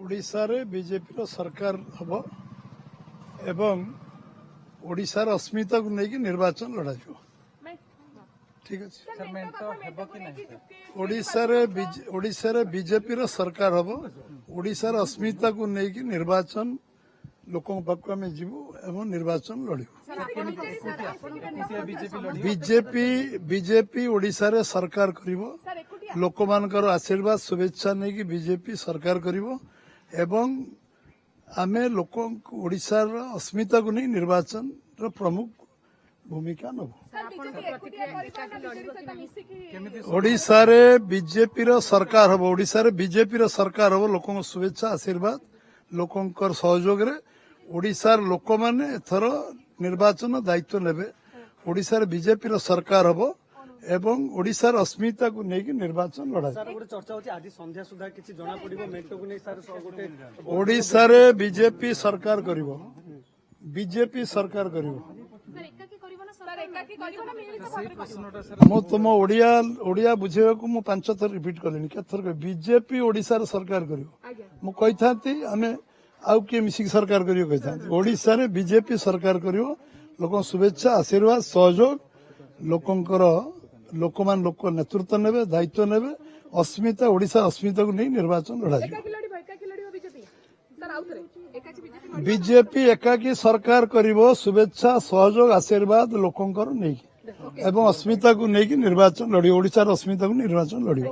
ओडिशारे BJP सरकार हम एवं ओडिशार अस्मिता को लेकिन निर्वाचन लड़ा ठीक अच्छे ओडिशारे बीजेपी सरकार हम ओडिशार अस्मिता को लेकिन निर्वाचन लोकों पाक आम जीवु एवं निर्वाचन लड़ू बीजेपी ओडिशारे सरकार करिवो लोक मानकर आशीर्वाद शुभेच्छा नहीं कि बीजेपी सरकार करिवो एवं आमे लोक ओडिशार अस्मिता को नहीं निर्वाचन प्रमुख भूमिका नब ओडिशारे बीजेपी सरकार हम ओडिशारे बीजेपी सरकार हम लोक शुभेच्छा आशीर्वाद लोकंकर सहयोग रे ओडिशार लोक माने एथर निर्वाचन दायित्व नेबे ओडिशार बीजेपी सरकार हम एवं ओडिशार अस्मिता को लेकिन निर्वाचन लड़ा ओडिशारे बीजेपी सरकार करिवो बीजेपी सरकार करिवो मो तुम ओडिया बुझेबा को मु 5 थर रिपीट कलिनी केथर बीजेपी ओडिशार सरकार करिवो मु कहिथांती आमे आउ के मिसिक सरकार करियो कहिथांती ओडिशारे बीजेपी सरकार करिवो लोक शुभेच्छा आशीर्वाद सहयोग लोकंकर लोक नेतृत्व नेबे दायित्व नेबे अस्मिता ओडिशा अस्मिता को नहीं निर्वाचन लड़ा बीजेपी एकाकी सरकार करिवो शुभेच्छा सहयोग आशीर्वाद लोकंकर नहीं एवं अस्मिता को नहीं निर्वाचन लड़ी ओडिशार अस्मिता को निर्वाचन लड़ी